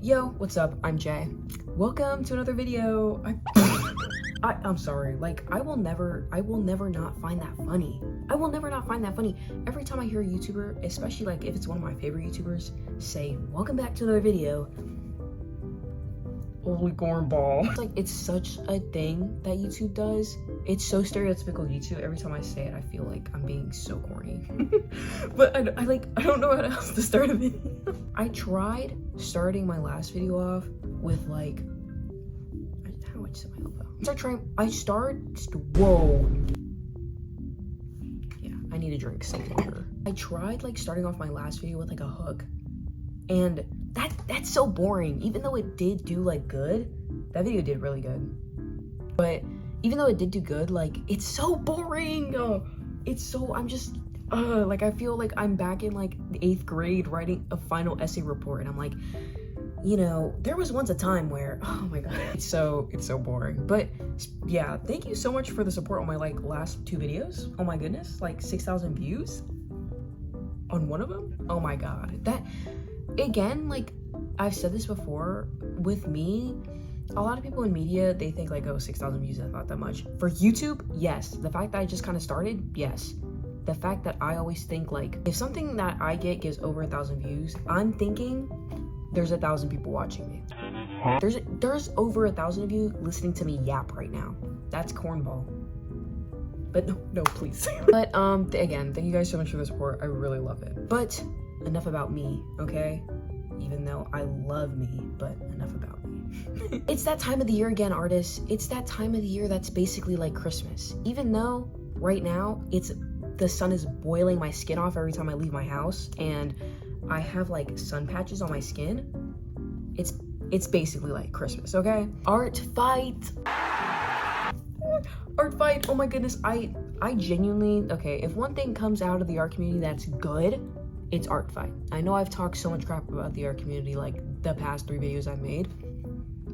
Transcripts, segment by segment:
Yo, what's up? I'm Jay. Welcome to another video. I'm sorry, like I will never not find that funny. I will never not find that funny. Every time I hear a YouTuber, especially like if it's one of my favorite YouTubers, say, welcome back to another video. Holy cornball. It's like, it's such a thing that YouTube does. It's so stereotypical YouTube. Every time I say it, I feel like I'm being so corny. But I don't know how else to start a video. I tried starting my last video off with like, how much is my elbow? Whoa. Yeah, I need to drink some water. I tried like starting off my last video with like a hook, and that's so boring. Even though it did do like good, that video did really good. But even though it did do good, like it's so boring. Like I feel like I'm back in like the 8th grade writing a final essay report, and I'm like, you know, there was once a time where, oh my god, it's so boring. But yeah, thank you so much for the support on my like last 2 videos. Oh my goodness, like 6,000 views on one of them. Oh my god, that again, like I've said this before, with me, a lot of people in media, they think like, oh, 6,000 views is not that much. For YouTube, yes. The fact that I just kind of started, yes. The fact that I always think like, if something that I get gives over 1,000 views, I'm thinking there's 1,000 people watching me. There's over 1,000 of you listening to me yap right now. That's cornball. But no, please. But again, thank you guys so much for the support. I really love it. But enough about me, okay? Even though I love me, but enough about me. It's that time of the year again, artists. It's that time of the year that's basically like Christmas. Even though right now the sun is boiling my skin off every time I leave my house, and I have like sun patches on my skin. It's basically like Christmas, okay? Art fight. Art fight. Oh my goodness. I genuinely, okay, if one thing comes out of the art community that's good, it's art fight. I know I've talked so much crap about the art community like the past 3 videos I've made,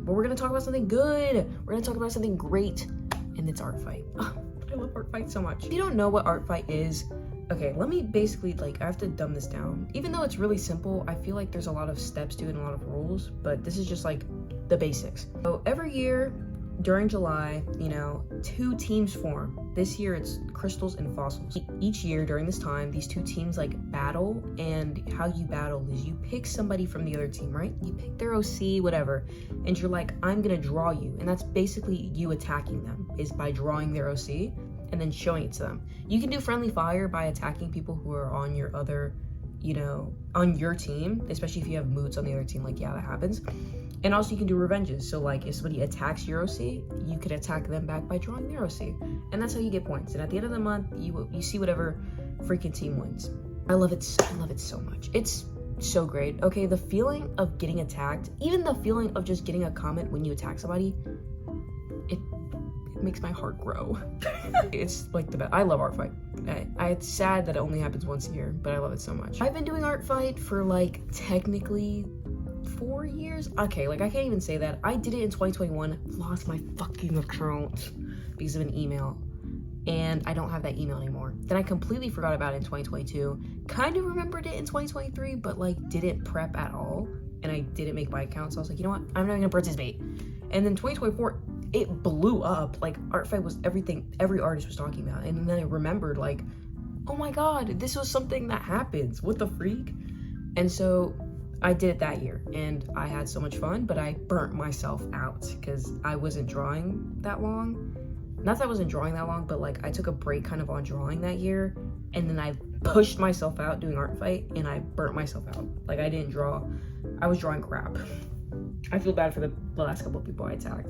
but we're gonna talk about something good. We're gonna talk about something great, and it's art fight. Oh, I love art fight so much. If you don't know what art fight is, okay, let me basically, like, I have to dumb this down. Even though it's really simple, I feel like there's a lot of steps to it and a lot of rules, but this is just like the basics. So every year during July, you know, 2 teams form. This year it's crystals and fossils. Each year during this time, these 2 teams like battle, and how you battle is you pick somebody from the other team, right? You pick their OC, whatever, and you're like, I'm gonna draw you. And that's basically you attacking them, is by drawing their OC and then showing it to them. You can do friendly fire by attacking people who are on your other, you know, on your team, especially if you have moods on the other team, like, yeah, that happens. And also you can do revenges. So like if somebody attacks your OC, you could attack them back by drawing their OC. And that's how you get points. And at the end of the month, you see whatever freaking team wins. I love it so much. It's so great. Okay, the feeling of getting attacked, even the feeling of just getting a comment when you attack somebody, it makes my heart grow. It's like the best. I love art fight. It's sad that it only happens once a year, but I love it so much. I've been doing art fight for like technically 4 years. Okay, like I can't even say that. I did it in 2021, lost my fucking account because of an email, and I don't have that email anymore. Then I completely forgot about it in 2022, kind of remembered it in 2023, but like didn't prep at all, and I didn't make my account, so I was like, you know what, I'm not gonna participate. And then 2024, it blew up. Like art fight was everything every artist was talking about, and then I remembered like, oh my god, this was something that happens, what the freak. And so I did it that year, and I had so much fun, but I burnt myself out because I wasn't drawing that long. Not that I wasn't drawing that long, but like I took a break kind of on drawing that year, and then I pushed myself out doing art fight, and I burnt myself out. Like I didn't draw, I was drawing crap. I feel bad for the last couple of people I attacked.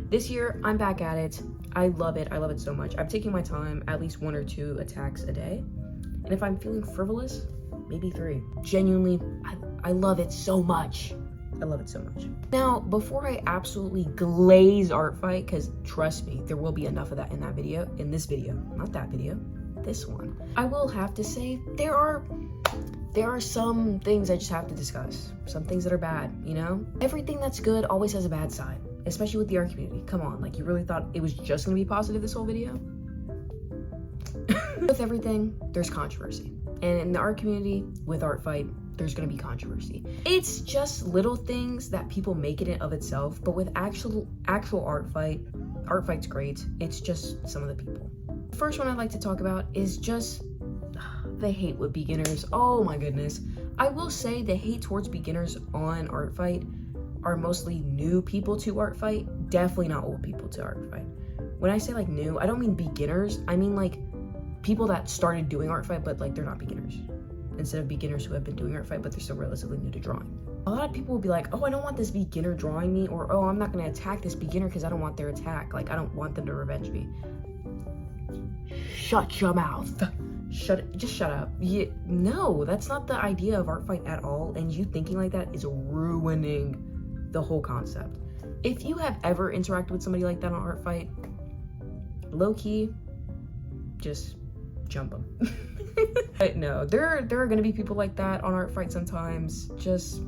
This year, I'm back at it. I love it so much. I'm taking my time, at least 1 or 2 attacks a day. And if I'm feeling frivolous, maybe 3. Genuinely, I love it so much. I love it so much. Now, before I absolutely glaze art fight, because trust me, there will be enough of that in this video, not that video, this one. I will have to say there are some things I just have to discuss. Some things that are bad, you know? Everything that's good always has a bad side, especially with the art community. Come on, like you really thought it was just gonna be positive this whole video? With everything, there's controversy. And in the art community, with art fight, there's gonna be controversy. It's just little things that people make it in of itself, but with actual art fight's great. It's just some of the people. The first one I'd like to talk about is just the hate with beginners. Oh my goodness. I will say the hate towards beginners on art fight are mostly new people to art fight, definitely not old people to art fight. When I say like new, I don't mean beginners, I mean like people that started doing art fight but like they're not beginners, instead of beginners who have been doing art fight but they're still relatively new to drawing. A lot of people will be like, oh, I don't want this beginner drawing me, or oh, I'm not going to attack this beginner because I don't want their attack, like I don't want them to revenge me. Shut your mouth. Just shut up. No, that's not the idea of art fight at all, and you thinking like that is ruining the whole concept. If you have ever interacted with somebody like that on art fight, low-key, just jump them. No, there are gonna be people like that on art fight sometimes. Just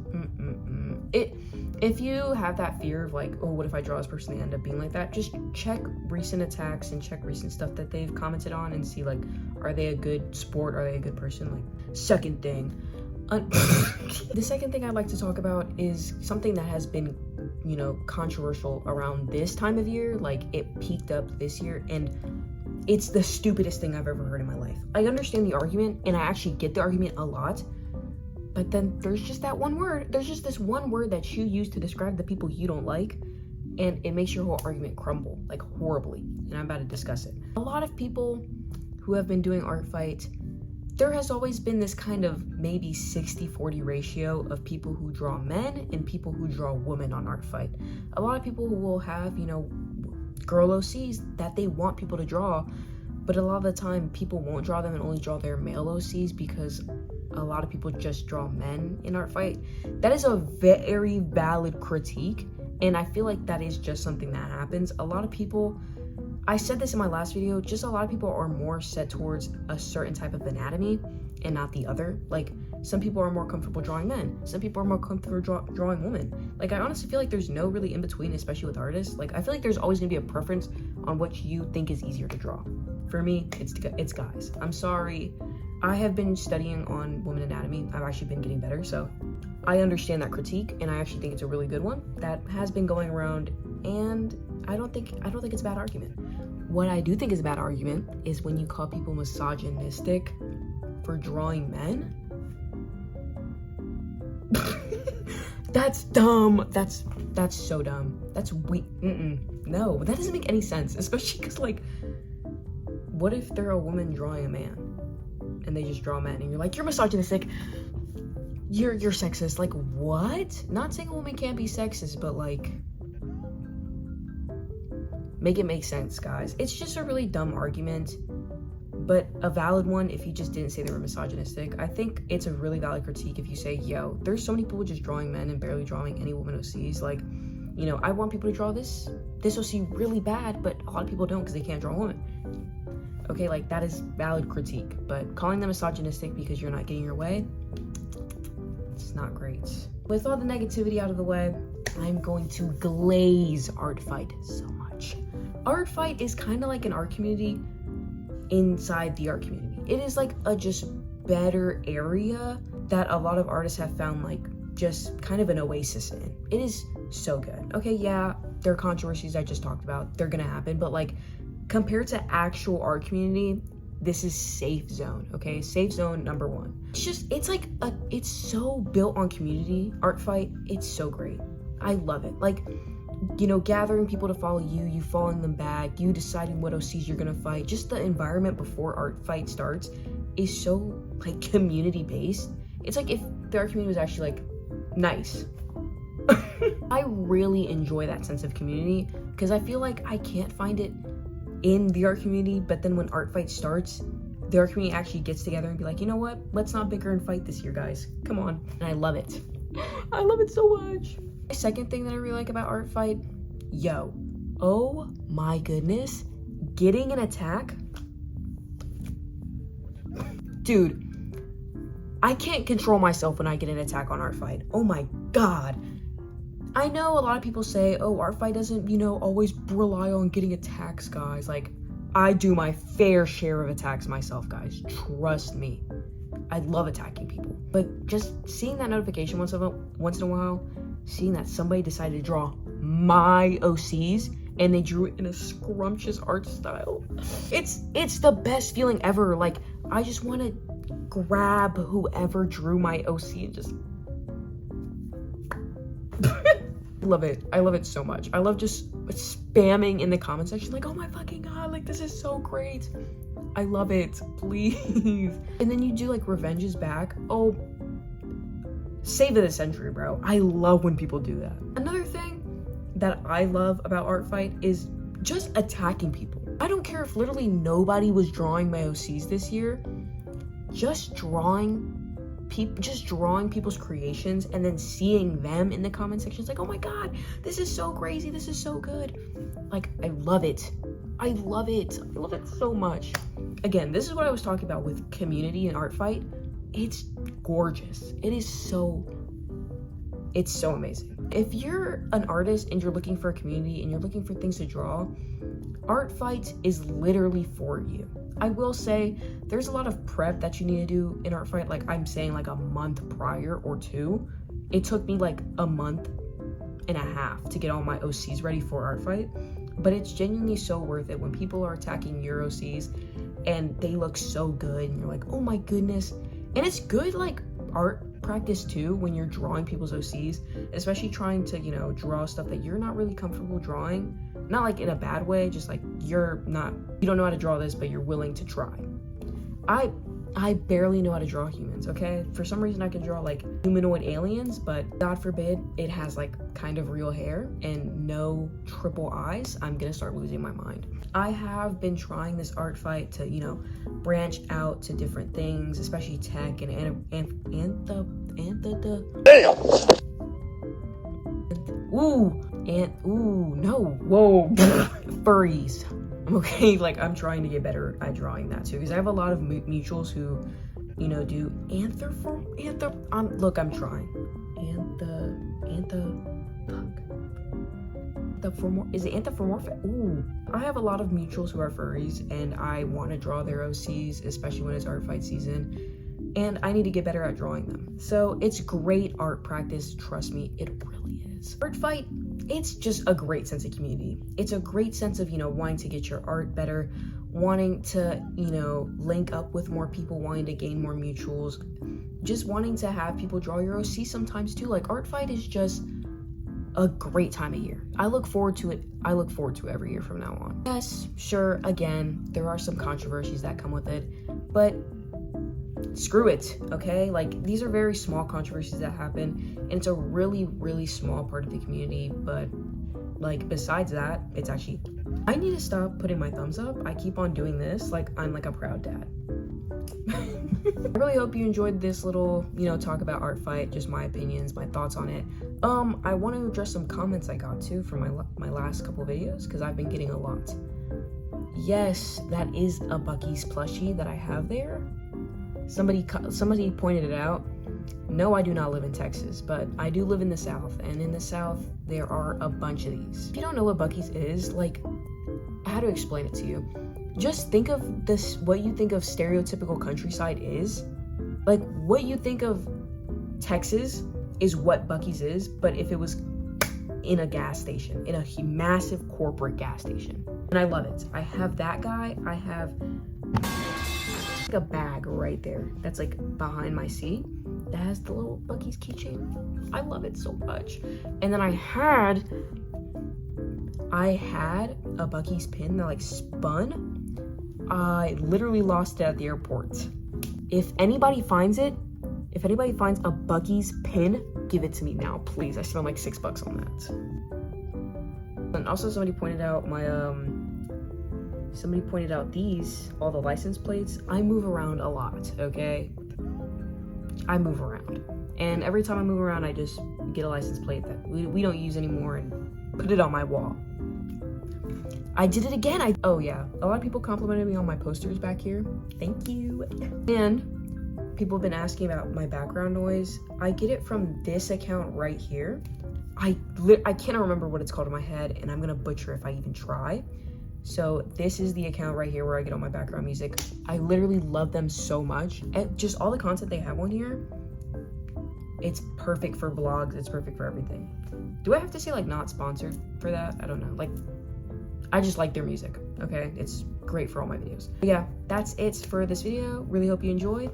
if you have that fear of like, oh, what if I draw this person and they end up being like that, just check recent attacks and check recent stuff that they've commented on and see like, are they a good sport, are they a good person? Like, second thing, the second thing I'd like to talk about is something that has been, you know, controversial around this time of year. Like, it peaked up this year, and it's the stupidest thing I've ever heard in my life. I understand the argument, and I actually get the argument a lot, but then there's just that one word. There's just this one word that you use to describe the people you don't like, and it makes your whole argument crumble, like horribly, and I'm about to discuss it. A lot of people who have been doing art fight, there has always been this kind of maybe 60-40 ratio of people who draw men and people who draw women on art fight. A lot of people who will have, you know, girl OCs that they want people to draw, but a lot of the time people won't draw them and only draw their male OCs because a lot of people just draw men in art fight. That is a very valid critique, and I feel like that is just something that happens. A lot of people, I said this in my last video, just a lot of people are more set towards a certain type of anatomy and not the other. Like, some people are more comfortable drawing men, some people are more comfortable drawing women. Like, I honestly feel like there's no really in between, especially with artists. Like, I feel like there's always gonna be a preference on what you think is easier to draw. For me, it's guys. I'm sorry. I have been studying on women anatomy. I've actually been getting better, so I understand that critique, and I actually think it's a really good one that has been going around, and I don't think it's a bad argument. What I do think is a bad argument is when you call people misogynistic for drawing men. That's dumb. That's so dumb. That's weak. No, that doesn't make any sense, especially because, like, what if they're a woman drawing a man and they just draw men and you're like, you're misogynistic, you're sexist? Like, what? Not saying a woman can't be sexist, but like, make it make sense, guys. It's just a really dumb argument, but a valid one if you just didn't say they were misogynistic. I think it's a really valid critique if you say, yo, there's so many people just drawing men and barely drawing any woman OCs. Like, you know, I want people to draw this OC really bad, but a lot of people don't because they can't draw women. Okay, like, that is valid critique, but calling them misogynistic because you're not getting your way, it's not great. With all the negativity out of the way, I'm going to glaze art fight so much. Art fight is kind of like an art community inside the art community. It is like a just better area that a lot of artists have found like just kind of an oasis in. It is so good. Okay, yeah, there are controversies I just talked about. They're gonna happen, but like, compared to actual art community, this is safe zone, okay? Safe zone number one. It's so built on community. Art fight, it's so great. I love it. Like, you know, gathering people to follow you, you following them back, you deciding what OCs you're gonna fight. Just the environment before art fight starts is so like community based. It's like if the art community was actually like nice. I really enjoy that sense of community because I feel like I can't find it in the art community, but then when art fight starts, the art community actually gets together and be like, you know what? Let's not bicker and fight this year, guys. Come on. And I love it. I love it so much. The second thing that I really like about art fight, yo, oh my goodness, getting an attack. Dude, I can't control myself when I get an attack on art fight. Oh my God. I know a lot of people say, oh, art fight doesn't, you know, always rely on getting attacks, guys. Like, I do my fair share of attacks myself, guys. Trust me. I love attacking people. But just seeing that notification once in a while, seeing that somebody decided to draw my OCs and they drew it in a scrumptious art style, it's the best feeling ever. Like, I just want to grab whoever drew my OC and just love it. I love it so much. I love just spamming in the comment section like, oh my fucking god, like this is so great. I love it. Please. And then you do like revenge is back. Oh, save of the century, bro. I love when people do that. Another thing that I love about Artfight is just attacking people. I don't care if literally nobody was drawing my OCs this year. Just drawing people's creations and then seeing them in the comment section. It's like, oh my god, this is so crazy. This is so good. Like, I love it. I love it. I love it so much. Again, this is what I was talking about with community and Artfight. It's gorgeous. It's so amazing. If you're an artist and you're looking for a community and you're looking for things to draw, Artfight is literally for you. I will say there's a lot of prep that you need to do in Artfight. Like, I'm saying like a month prior or 2. It took me like a month and a half to get all my OCs ready for Artfight, but it's genuinely so worth it when people are attacking your OCs and they look so good and you're like, oh my goodness. And it's good like art practice too when you're drawing people's OCs, especially trying to, you know, draw stuff that you're not really comfortable drawing. Not like in a bad way, just like you don't know how to draw this, but you're willing to try. I barely know how to draw humans, okay? For some reason I can draw like humanoid aliens, but God forbid it has like kind of real hair and no triple eyes. I'm gonna start losing my mind. I have been trying this Artfight to, you know, branch out to different things, especially tech and furries. Okay, I'm trying to get better at drawing that too, because I have a lot of mutuals who, you know, do I'm trying. Is it anthropomorphic? Ooh. I have a lot of mutuals who are furries, and I want to draw their OCs, especially when it's Artfight season, and I need to get better at drawing them. So it's great art practice, trust me, it really is. Artfight, it's just a great sense of community. It's a great sense of, you know, wanting to get your art better, wanting to, you know, link up with more people, wanting to gain more mutuals, just wanting to have people draw your OC sometimes too. Like, Artfight is just a great time of year. I look forward to it. I look forward to it every year from now on. Yes, sure, again, there are some controversies that come with it, but screw it, okay? Like, these are very small controversies that happen, and it's a really, really small part of the community, but like, besides that, it's actually, I need to stop putting my thumbs up. I keep on doing this like I'm like a proud dad. I really hope you enjoyed this little, you know, talk about Artfight, just my opinions, my thoughts on it. I want to address some comments I got too from my last couple videos, because I've been getting a lot. Yes, that is a Buc-ee's plushie that I have there. Somebody pointed it out. No, I do not live in Texas, but I do live in the South, and in the South, there are a bunch of these. If you don't know what Buc-ee's is, like, how to explain it to you? Just think of this, what you think of stereotypical countryside is. Like, what you think of Texas is what Buc-ee's is, but if it was in a gas station, in a massive corporate gas station. And I love it. I have that guy. I have like a bag right there that's like behind my seat that has the little Buc-ee's keychain. I love it so much. And then I had a Buc-ee's pin that like spun. I literally lost it at the airport. If anybody finds a Buc-ee's pin, give it to me now, please. I spent like $6 on that. And also somebody pointed out all the license plates. I move around a lot, okay? I move around. And every time I move around, I just get a license plate that we don't use anymore and put it on my wall. I did it again. Oh yeah, a lot of people complimented me on my posters back here. Thank you. And people have been asking about my background noise. I get it from this account right here. I cannot remember what it's called in my head, and I'm gonna butcher if I even try. So this is the account right here where I get all my background music. I literally love them so much. And just all the content they have on here, it's perfect for vlogs. It's perfect for everything. Do I have to say like not sponsored for that? I don't know. Like, I just like their music, okay? It's great for all my videos. But yeah, that's it for this video. Really hope you enjoyed.